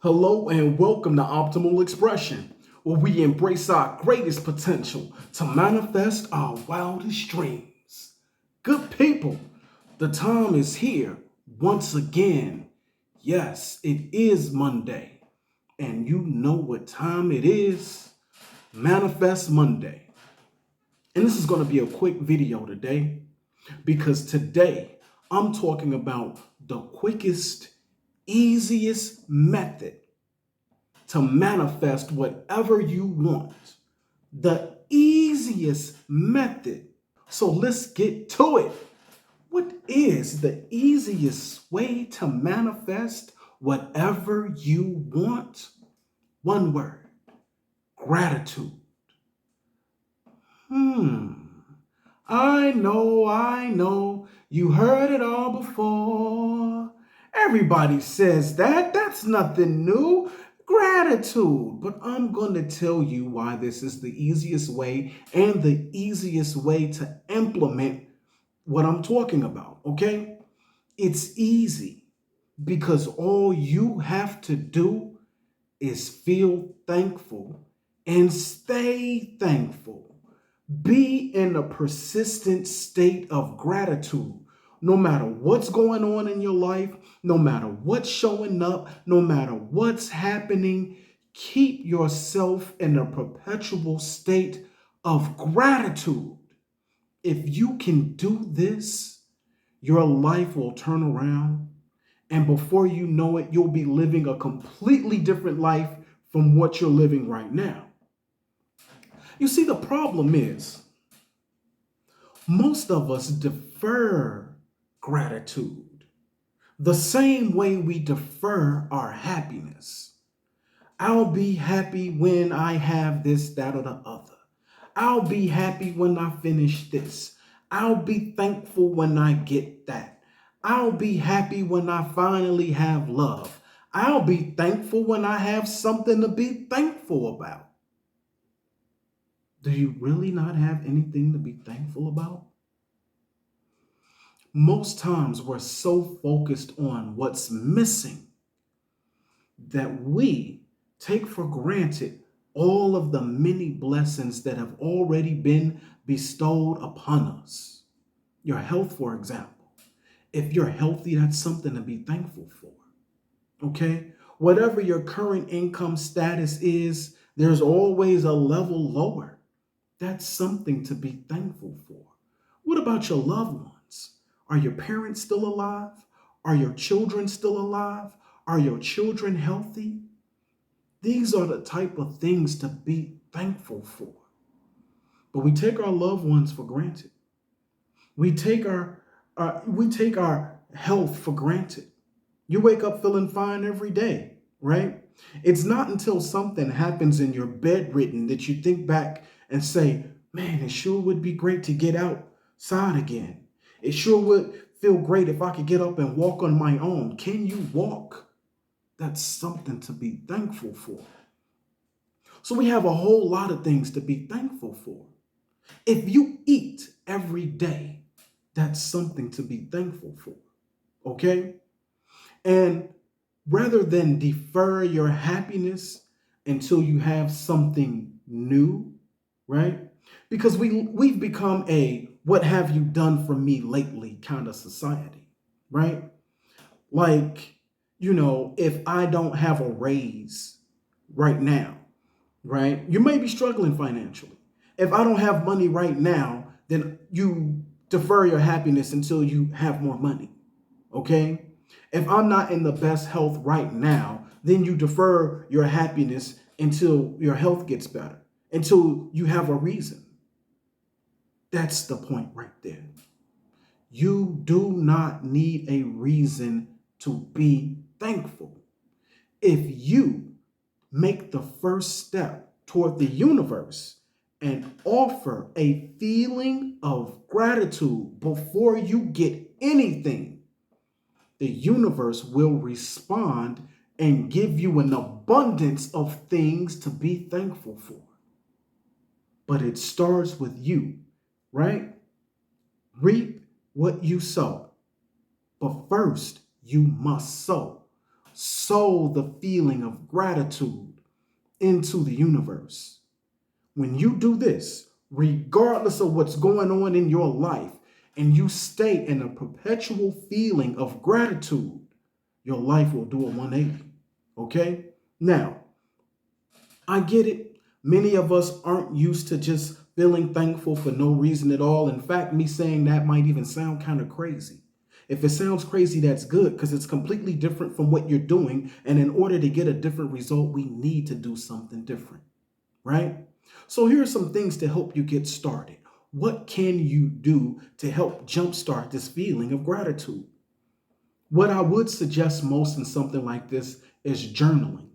Hello and welcome to Optimal Expression, where we embrace our greatest potential to manifest our wildest dreams. Good people, the time is here once again. Yes, it is Monday, and you know what time it is. Manifest Monday. And this is going to be a quick video today because today I'm talking about the quickest, easiest method to manifest whatever you want. The easiest method. So let's get to it. What is the easiest way to manifest whatever you want? One word: gratitude. I know, you heard it all before. Everybody says that. That's nothing new. Gratitude. But I'm going to tell you why this is the easiest way and the easiest way to implement what I'm talking about, okay? It's easy because all you have to do is feel thankful and stay thankful. Be in a persistent state of gratitude. No matter what's going on in your life, no matter what's showing up, no matter what's happening, keep yourself in a perpetual state of gratitude. If you can do this, your life will turn around, and before you know it, you'll be living a completely different life from what you're living right now. You see, the problem is most of us defer gratitude the same way we defer our happiness. I'll be happy when I have this, that, or the other. I'll be happy when I finish this. I'll be thankful when I get that. I'll be happy when I finally have love. I'll be thankful when I have something to be thankful about. Do you really not have anything to be thankful about? Most times we're so focused on what's missing that we take for granted all of the many blessings that have already been bestowed upon us. Your health, for example. If you're healthy, that's something to be thankful for. Okay? Whatever your current income status is, there's always a level lower. That's something to be thankful for. What about your loved ones? Are your parents still alive? Are your children still alive? Are your children healthy? These are the type of things to be thankful for. But we take our loved ones for granted. We take our health for granted. You wake up feeling fine every day, right? It's not until something happens and you're bedridden that you think back and say, man, it sure would be great to get outside again. It sure would feel great if I could get up and walk on my own. Can you walk? That's something to be thankful for. So we have a whole lot of things to be thankful for. If you eat every day, that's something to be thankful for. Okay? And rather than defer your happiness until you have something new, right? Because we've become a what have you done for me lately kind of society, right? Like, if I don't have a raise right now, right? You may be struggling financially. If I don't have money right now, then you defer your happiness until you have more money, okay? If I'm not in the best health right now, then you defer your happiness until your health gets better, until you have a reason. That's the point right there. You do not need a reason to be thankful. If you make the first step toward the universe and offer a feeling of gratitude before you get anything, the universe will respond and give you an abundance of things to be thankful for. But it starts with you, right? Reap what you sow. But first, you must sow. Sow the feeling of gratitude into the universe. When you do this, regardless of what's going on in your life, and you stay in a perpetual feeling of gratitude, your life will do a 180. Okay? Now, I get it. Many of us aren't used to just feeling thankful for no reason at all. In fact, me saying that might even sound kind of crazy. If it sounds crazy, that's good because it's completely different from what you're doing. And in order to get a different result, we need to do something different, right? So here are some things to help you get started. What can you do to help jumpstart this feeling of gratitude? What I would suggest most in something like this is journaling.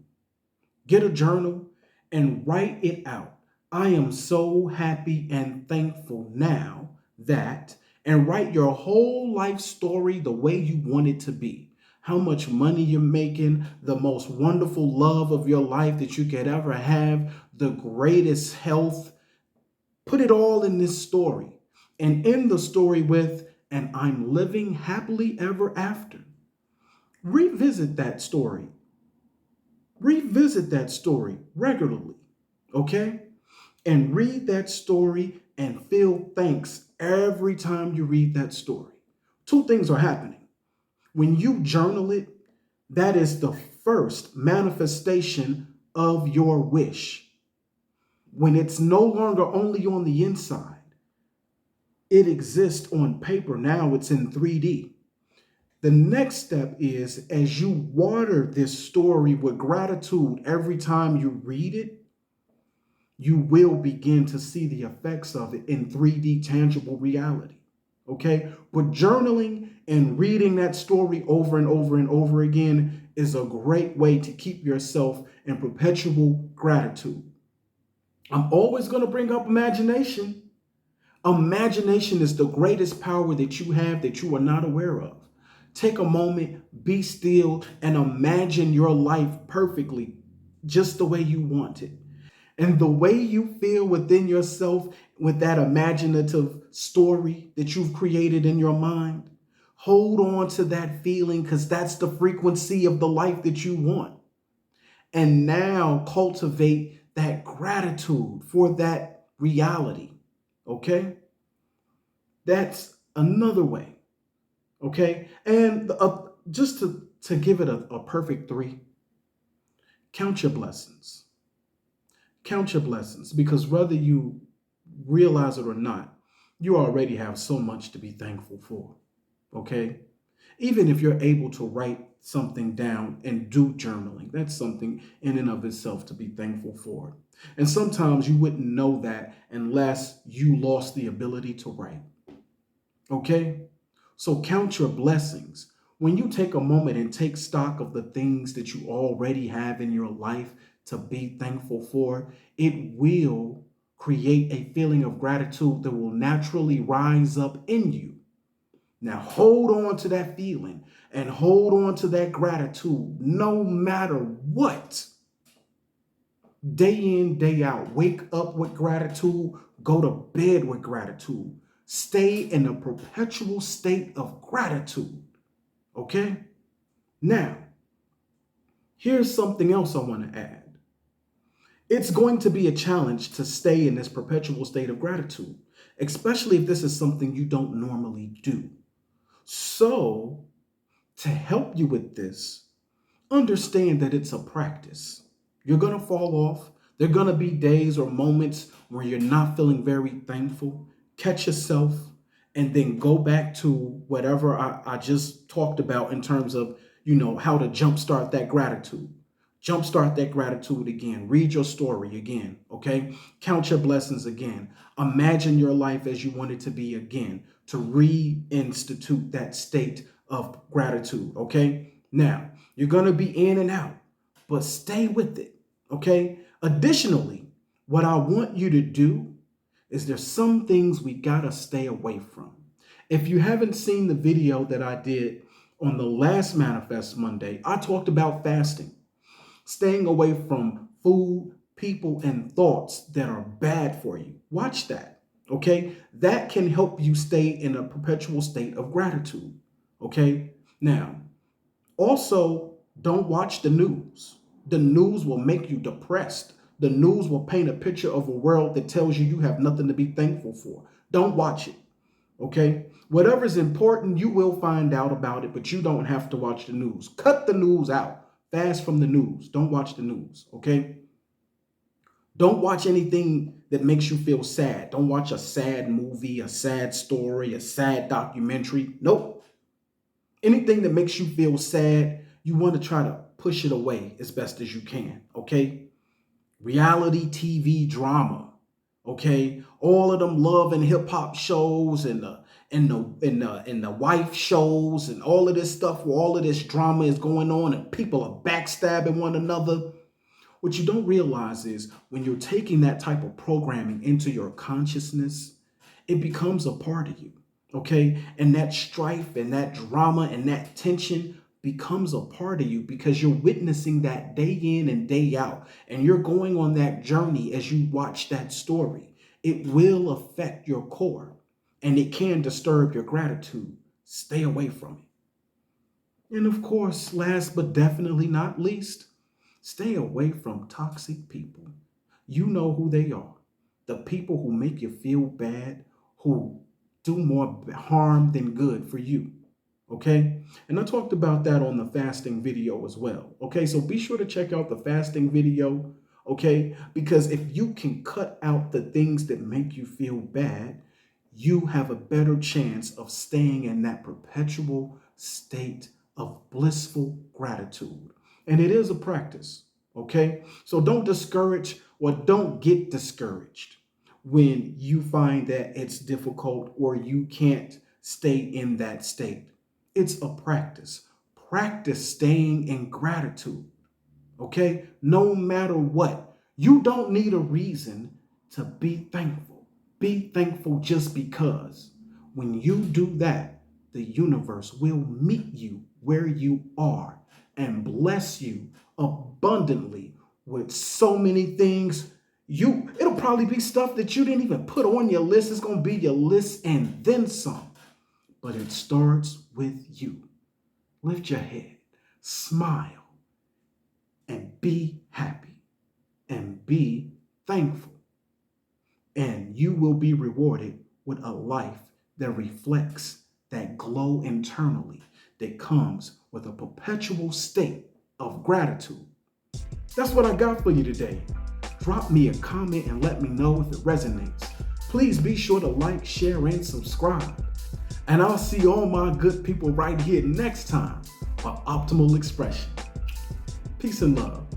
Get a journal and write it out. I am so happy and thankful now that, and write your whole life story the way you want it to be. How much money you're making, the most wonderful love of your life that you could ever have, the greatest health. Put it all in this story. And end the story with, and I'm living happily ever after. Revisit that story. Revisit that story regularly, okay? And read that story and feel thanks every time you read that story. Two things are happening. When you journal it, that is the first manifestation of your wish. When it's no longer only on the inside, it exists on paper. Now it's in 3D. The next step is as you water this story with gratitude every time you read it, you will begin to see the effects of it in 3D tangible reality. Okay? But journaling and reading that story over and over and over again is a great way to keep yourself in perpetual gratitude. I'm always going to bring up imagination. Imagination is the greatest power that you have that you are not aware of. Take a moment, be still, and imagine your life perfectly, just the way you want it. And the way you feel within yourself with that imaginative story that you've created in your mind, hold on to that feeling because that's the frequency of the life that you want. And now cultivate that gratitude for that reality. Okay? That's another way. Okay? And just to give it a perfect three, count your blessings. Count your blessings because whether you realize it or not, you already have so much to be thankful for. Okay? Even if you're able to write something down and do journaling, that's something in and of itself to be thankful for. And sometimes you wouldn't know that unless you lost the ability to write. Okay? So count your blessings. When you take a moment and take stock of the things that you already have in your life to be thankful for, it will create a feeling of gratitude that will naturally rise up in you. Now hold on to that feeling and hold on to that gratitude no matter what. Day in, day out. Wake up with gratitude. Go to bed with gratitude. Stay in a perpetual state of gratitude. Okay? Now, here's something else I want to add. It's going to be a challenge to stay in this perpetual state of gratitude, especially if this is something you don't normally do. So, to help you with this, understand that it's a practice. You're going to fall off. There are going to be days or moments where you're not feeling very thankful. Catch yourself and then go back to whatever I just talked about in terms of, how to jumpstart that gratitude. Jumpstart that gratitude again. Read your story again, okay? Count your blessings again. Imagine your life as you want it to be again to reinstitute that state of gratitude, okay? Now, you're going to be in and out, but stay with it, okay? Additionally, what I want you to do is there's some things we got to stay away from. If you haven't seen the video that I did on the last Manifest Monday, I talked about fasting, staying away from food, people, and thoughts that are bad for you. Watch that, okay? That can help you stay in a perpetual state of gratitude, okay? Now, also Don't watch the news. The news will make you depressed. The news will paint a picture of a world that tells you you have nothing to be thankful for. Don't watch it. Okay? Whatever's important, you will find out about it, but you don't have to watch the news. Cut the news out. Fast from the news. Don't watch the news. Okay? Don't watch anything that makes you feel sad. Don't watch a sad movie, a sad story, a sad documentary. Nope. Anything that makes you feel sad, you want to try to push it away as best as you can. Okay? Reality TV drama. Okay? All of them love and hip hop shows and the wife shows and all of this stuff where all of this drama is going on and people are backstabbing one another. What you don't realize is when you're taking that type of programming into your consciousness, it becomes a part of you, okay? And that strife and that drama and that tension becomes a part of you because you're witnessing that day in and day out. And you're going on that journey as you watch that story. It will affect your core and it can disturb your gratitude. Stay away from it. And of course, last but definitely not least, stay away from toxic people. You know who they are. The people who make you feel bad, who do more harm than good for you. Okay? And I talked about that on the fasting video as well. Okay? So be sure to check out the fasting video. Okay? Because if you can cut out the things that make you feel bad, you have a better chance of staying in that perpetual state of blissful gratitude. And it is a practice, okay? So don't discourage or don't get discouraged when you find that it's difficult or you can't stay in that state. It's a practice. Practice staying in gratitude, okay? No matter what. You don't need a reason to be thankful. Be thankful just because. When you do that, the universe will meet you where you are and bless you abundantly with so many things. It'll probably be stuff that you didn't even put on your list. It's going to be your list and then some. But it starts with you. Lift your head, smile, and be happy and be thankful. And you will be rewarded with a life that reflects that glow internally that comes with a perpetual state of gratitude. That's what I got for you today. Drop me a comment and let me know if it resonates. Please be sure to like, share, and subscribe. And I'll see all my good people right here next time for Optimal Expression. Peace and love.